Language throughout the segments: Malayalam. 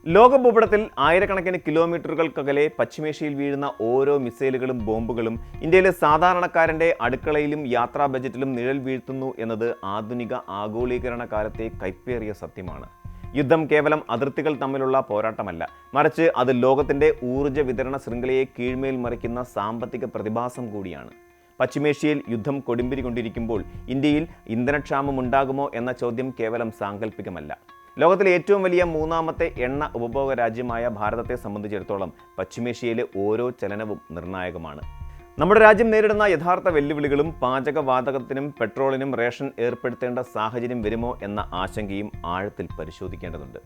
ലോകഭൂപടത്തിൽ ആയിരക്കണക്കിന് കിലോമീറ്ററുകൾക്കകലെ പശ്ചിമേഷ്യയിൽ വീഴുന്ന ഓരോ മിസൈലുകളും ബോംബുകളും ഇന്ത്യയിലെ സാധാരണക്കാരൻ്റെ അടുക്കളയിലും യാത്രാ ബജറ്റിലും നിഴൽ വീഴ്ത്തുന്നു എന്നത് ആധുനിക ആഗോളീകരണ കാലത്തെ കൈപ്പേറിയ സത്യമാണ്. യുദ്ധം കേവലം അതിർത്തികൾ തമ്മിലുള്ള പോരാട്ടമല്ല, മറിച്ച് അത് ലോകത്തിൻ്റെ ഊർജ്ജ വിതരണ ശൃംഖലയെ കീഴ്മേൽ മറിക്കുന്ന സാമ്പത്തിക പ്രതിഭാസം കൂടിയാണ്. പശ്ചിമേഷ്യയിൽ യുദ്ധം കൊടുമ്പിരി കൊണ്ടിരിക്കുമ്പോൾ ഇന്ത്യയിൽ ഇന്ധനക്ഷാമം ഉണ്ടാകുമോ എന്ന ചോദ്യം കേവലം സാങ്കല്പികമല്ല. ലോകത്തിലെ ഏറ്റവും വലിയ മൂന്നാമത്തെ എണ്ണ ഉപഭോഗ രാജ്യമായ ഭാരതത്തെ സംബന്ധിച്ചിടത്തോളം പശ്ചിമേഷ്യയിലെ ഓരോ ചലനവും നിർണായകമാണ്. നമ്മുടെ രാജ്യം നേരിടുന്ന യഥാർത്ഥ വെല്ലുവിളികളും പാചകവാതകത്തിനും പെട്രോളിനും റേഷൻ ഏർപ്പെടുത്തേണ്ട സാഹചര്യം വരുമോ എന്ന ആശങ്കയും ആഴത്തിൽ പരിശോധിക്കേണ്ടതുണ്ട്.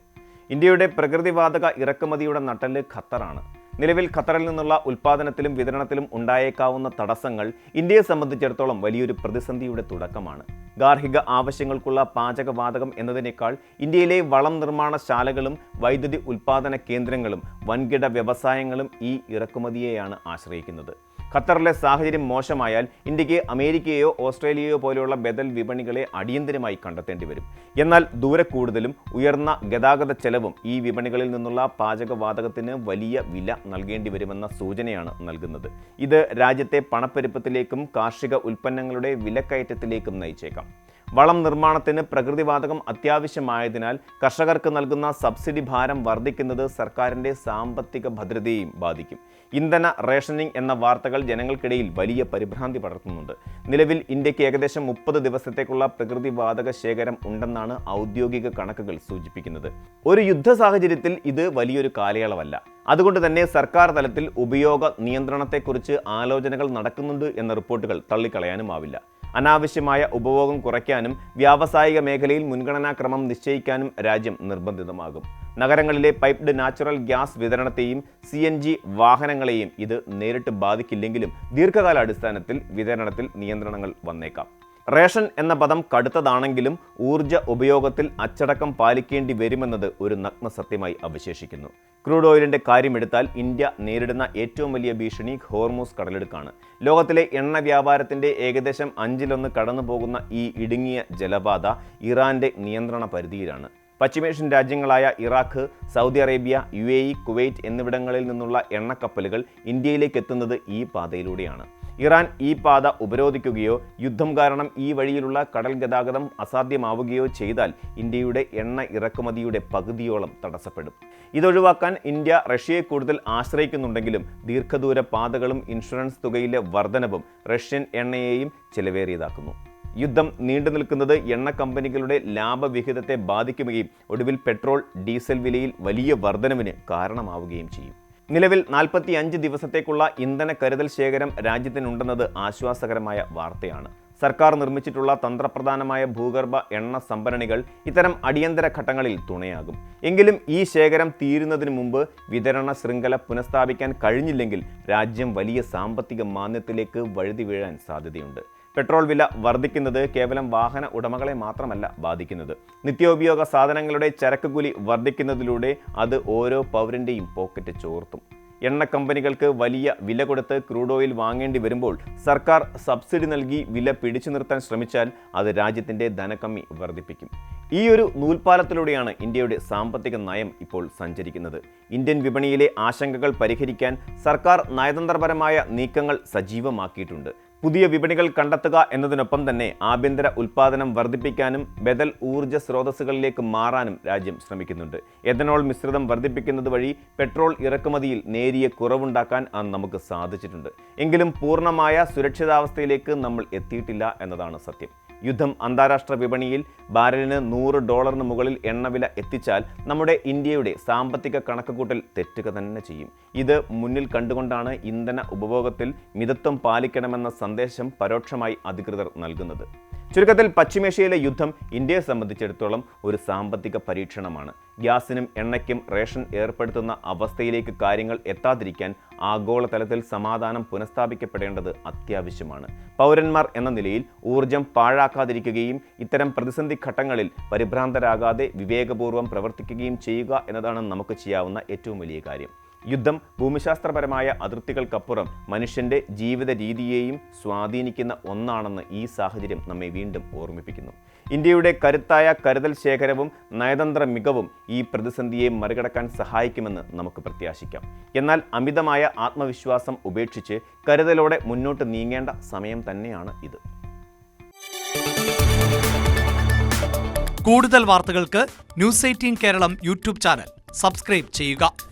ഇന്ത്യയുടെ പ്രകൃതിവാതക ഇറക്കുമതിയുടെ നട്ടെല്ല് ഖത്തറാണ്. നിലവിൽ ഖത്തറിൽ നിന്നുള്ള ഉൽപ്പാദനത്തിലും വിതരണത്തിലും ഉണ്ടായേക്കാവുന്ന തടസ്സങ്ങൾ ഇന്ത്യയെ സംബന്ധിച്ചിടത്തോളം വലിയൊരു പ്രതിസന്ധിയുടെ തുടക്കമാണ്. ഗാർഹിക ആവശ്യങ്ങൾക്കുള്ള പാചകവാതകം എന്നതിനേക്കാൾ ഇന്ത്യയിലെ വളം നിർമ്മാണശാലകളും വൈദ്യുതി ഉൽപ്പാദന കേന്ദ്രങ്ങളും വൻകിട വ്യവസായങ്ങളും ഈ ഇറക്കുമതിയെയാണ് ആശ്രയിക്കുന്നത്. ഖത്തറിലെ സാഹചര്യം മോശമായാൽ ഇന്ത്യക്ക് അമേരിക്കയോ ഓസ്ട്രേലിയയോ പോലെയുള്ള ബദൽ വിപണികളെ അടിയന്തരമായി കണ്ടെത്തേണ്ടി വരും. എന്നാൽ ദൂരെ കൂടുതലും ഉയർന്ന ഗതാഗത ചെലവും ഈ വിപണികളിൽ നിന്നുള്ള പാചകവാതകത്തിന് വലിയ വില നൽകേണ്ടി വരുമെന്ന സൂചനയാണ് നൽകുന്നത്. ഇത് രാജ്യത്തെ പണപ്പെരുപ്പത്തിലേക്കും കാർഷിക ഉൽപ്പന്നങ്ങളുടെ വിലക്കയറ്റത്തിലേക്കും നയിച്ചേക്കാം. വളം നിർമ്മാണത്തിന് പ്രകൃതിവാതകം അത്യാവശ്യമായതിനാൽ കർഷകർക്ക് നൽകുന്ന സബ്സിഡി ഭാരം വർദ്ധിക്കുന്നത് സർക്കാരിൻ്റെ സാമ്പത്തിക ഭദ്രതയെയും ബാധിക്കും. ഇന്ധന റേഷനിങ് എന്ന വാർത്തകൾ ജനങ്ങൾക്കിടയിൽ വലിയ പരിഭ്രാന്തി പടർത്തുന്നുണ്ട്. നിലവിൽ ഇന്ത്യക്ക് ഏകദേശം 30 ദിവസത്തേക്കുള്ള പ്രകൃതിവാതക ശേഖരം ഉണ്ടെന്നാണ് ഔദ്യോഗിക കണക്കുകൾ സൂചിപ്പിക്കുന്നത്. ഒരു യുദ്ധ സാഹചര്യത്തിൽ ഇത് വലിയൊരു കാലയളവല്ല. അതുകൊണ്ട് തന്നെ സർക്കാർ തലത്തിൽ ഉപയോഗ നിയന്ത്രണത്തെക്കുറിച്ച് ആലോചനകൾ നടക്കുന്നുണ്ട് എന്ന റിപ്പോർട്ടുകൾ തള്ളിക്കളയാനുമാവില്ല. അനാവശ്യമായ ഉപഭോഗം കുറയ്ക്കാനും വ്യാവസായിക മേഖലയിൽ മുൻഗണനാക്രമം നിശ്ചയിക്കാനും രാജ്യം നിർബന്ധിതമാകും. നഗരങ്ങളിലെ പൈപ്ഡ് നാച്ചുറൽ ഗ്യാസ് വിതരണത്തെയും CNG വാഹനങ്ങളെയും ഇത് നേരിട്ട് ബാധിക്കില്ലെങ്കിലും ദീർഘകാലാടിസ്ഥാനത്തിൽ വിതരണത്തിൽ നിയന്ത്രണങ്ങൾ വന്നേക്കാം. റേഷൻ എന്ന പദം കടുത്തതാണെങ്കിലും ഊർജ്ജ ഉപയോഗത്തിൽ അച്ചടക്കം പാലിക്കേണ്ടി വരുമെന്നത് ഒരു നഗ്ന സത്യമായി അവശേഷിക്കുന്നു. ക്രൂഡ് ഓയിലിൻ്റെ കാര്യമെടുത്താൽ ഇന്ത്യ നേരിടുന്ന ഏറ്റവും വലിയ ഭീഷണി ഹോർമൂസ് കടലിടുക്കാണ്. ലോകത്തിലെ എണ്ണ വ്യാപാരത്തിൻ്റെ ഏകദേശം 1/5 കടന്നു പോകുന്ന ഈ ഇടുങ്ങിയ ജലപാത ഇറാൻ്റെ നിയന്ത്രണ പരിധിയിലാണ്. പശ്ചിമേഷ്യൻ രാജ്യങ്ങളായ Iraq, Saudi Arabia, UAE, Kuwait എന്നിവിടങ്ങളിൽ നിന്നുള്ള എണ്ണക്കപ്പലുകൾ ഇന്ത്യയിലേക്ക് എത്തുന്നത് ഈ പാതയിലൂടെയാണ്. ഇറാൻ ഈ പാത ഉപരോധിക്കുകയോ യുദ്ധം കാരണം ഈ വഴിയിലുള്ള കടൽ ഗതാഗതം അസാധ്യമാവുകയോ ചെയ്താൽ ഇന്ത്യയുടെ എണ്ണ ഇറക്കുമതിയുടെ പകുതിയോളം തടസ്സപ്പെടും. ഇതൊഴിവാക്കാൻ ഇന്ത്യ റഷ്യയെ കൂടുതൽ ആശ്രയിക്കുന്നുണ്ടെങ്കിലും ദീർഘദൂര പാതകളും ഇൻഷുറൻസ് തുകയിലെ വർധനവും റഷ്യൻ എണ്ണയെയും ചെലവേറിയതാക്കുന്നു. യുദ്ധം നീണ്ടു നിൽക്കുന്നത് എണ്ണ കമ്പനികളുടെ ലാഭവിഹിതത്തെ ബാധിക്കുകയും ഒടുവിൽ പെട്രോൾ, ഡീസൽ വിലയിൽ വലിയ വർധനവിന് കാരണമാവുകയും ചെയ്യും. നിലവിൽ 45 ദിവസത്തേക്കുള്ള ഇന്ധന കരുതൽ ശേഖരം രാജ്യത്തിനുണ്ടെന്നത് ആശ്വാസകരമായ വാർത്തയാണ്. സർക്കാർ നിർമ്മിച്ചിട്ടുള്ള തന്ത്രപ്രധാനമായ ഭൂഗർഭ എണ്ണ സംഭരണികൾ ഇത്തരം അടിയന്തര ഘട്ടങ്ങളിൽ തുണയാകും. എങ്കിലും ഈ ശേഖരം തീരുന്നതിന് മുമ്പ് വിതരണ ശൃംഖല പുനഃസ്ഥാപിക്കാൻ കഴിഞ്ഞില്ലെങ്കിൽ രാജ്യം വലിയ സാമ്പത്തിക മാന്ദ്യത്തിലേക്ക് വഴുതി വീഴാൻ സാധ്യതയുണ്ട്. പെട്രോൾ വില വർദ്ധിക്കുന്നത് കേവലം വാഹന ഉടമകളെ മാത്രമല്ല ബാധിക്കുന്നത്. നിത്യോപയോഗ സാധനങ്ങളുടെ ചരക്ക് കൂലി വർദ്ധിക്കുന്നതിലൂടെ അത് ഓരോ പൗരൻ്റെയും പോക്കറ്റ് ചോർത്തും. എണ്ണ കമ്പനികൾക്ക് വലിയ വില കൊടുത്ത് ക്രൂഡ് ഓയിൽ വാങ്ങേണ്ടി വരുമ്പോൾ സർക്കാർ സബ്സിഡി നൽകി വില പിടിച്ചു നിർത്താൻ ശ്രമിച്ചാൽ അത് രാജ്യത്തിൻ്റെ ധനക്കമ്മി വർദ്ധിപ്പിക്കും. ഈ ഒരു നൂൽപ്പാലത്തിലൂടെയാണ് ഇന്ത്യയുടെ സാമ്പത്തിക നയം ഇപ്പോൾ സഞ്ചരിക്കുന്നത്. ഇന്ത്യൻ വിപണിയിലെ ആശങ്കകൾ പരിഹരിക്കാൻ സർക്കാർ നയതന്ത്രപരമായ നീക്കങ്ങൾ സജീവമാക്കിയിട്ടുണ്ട്. പുതിയ വിപണികൾ കണ്ടെത്തുക എന്നതിനൊപ്പം തന്നെ ആഭ്യന്തര ഉൽപ്പാദനം വർദ്ധിപ്പിക്കാനും ബദൽ ഊർജ്ജ സ്രോതസ്സുകളിലേക്ക് മാറാനും രാജ്യം ശ്രമിക്കുന്നുണ്ട്. എഥനോൾ മിശ്രിതം വർദ്ധിപ്പിക്കുന്നത് വഴി പെട്രോൾ ഇറക്കുമതിയിൽ നേരിയ കുറവുണ്ടാക്കാൻ നമുക്ക് സാധിച്ചിട്ടുണ്ട്. എങ്കിലും പൂർണ്ണമായ സുരക്ഷിതാവസ്ഥയിലേക്ക് നമ്മൾ എത്തിയിട്ടില്ല എന്നതാണ് സത്യം. യുദ്ധം അന്താരാഷ്ട്ര വിപണിയിൽ ബാരലിന് $100 മുകളിൽ എണ്ണവില എത്തിച്ചാൽ നമ്മുടെ ഇന്ത്യയുടെ സാമ്പത്തിക കണക്കുകൂട്ടൽ തെറ്റുക തന്നെ ചെയ്യും. ഇത് മുന്നിൽ കണ്ടുകൊണ്ടാണ് ഇന്ധന ഉപഭോഗത്തിൽ മിതത്വം പാലിക്കണമെന്ന സന്ദേശം പരോക്ഷമായി അധികൃതർ നൽകുന്നത്. ചുരുക്കത്തിൽ പശ്ചിമേഷ്യയിലെ യുദ്ധം ഇന്ത്യയെ സംബന്ധിച്ചിടത്തോളം ഒരു സാമ്പത്തിക പരീക്ഷണമാണ്. ഗ്യാസിനും എണ്ണയ്ക്കും റേഷൻ ഏർപ്പെടുത്തുന്ന അവസ്ഥയിലേക്ക് കാര്യങ്ങൾ എത്താതിരിക്കാൻ ആഗോളതലത്തിൽ സമാധാനം പുനഃസ്ഥാപിക്കപ്പെടേണ്ടത് അത്യാവശ്യമാണ്. പൗരന്മാർ എന്ന നിലയിൽ ഊർജം പാഴാക്കാതിരിക്കുകയും ഇത്തരം പ്രതിസന്ധി ഘട്ടങ്ങളിൽ പരിഭ്രാന്തരാകാതെ വിവേകപൂർവ്വം പ്രവർത്തിക്കുകയും ചെയ്യുക എന്നതാണ് നമുക്ക് ചെയ്യാവുന്ന ഏറ്റവും വലിയ കാര്യം. യുദ്ധം ഭൂമിശാസ്ത്രപരമായ അതിർത്തികൾക്കപ്പുറം മനുഷ്യൻ്റെ ജീവിത രീതിയെയും സ്വാധീനിക്കുന്ന ഒന്നാണെന്ന് ഈ സാഹചര്യം നമ്മെ വീണ്ടും ഓർമ്മിപ്പിക്കുന്നു. ഇന്ത്യയുടെ കരുത്തായ കരുതൽ ശേഖരവും നയതന്ത്ര മികവും ഈ പ്രതിസന്ധിയെ മറികടക്കാൻ സഹായിക്കുമെന്ന് നമുക്ക് പ്രത്യാശിക്കാം. എന്നാൽ അമിതമായ ആത്മവിശ്വാസം ഉപേക്ഷിച്ച് കരുതലോടെ മുന്നോട്ട് നീങ്ങേണ്ട സമയം തന്നെയാണ് ഇത്. കൂടുതൽ വാർത്തകൾക്ക് news 18 Keralam YouTube channel subscribe ചെയ്യുക.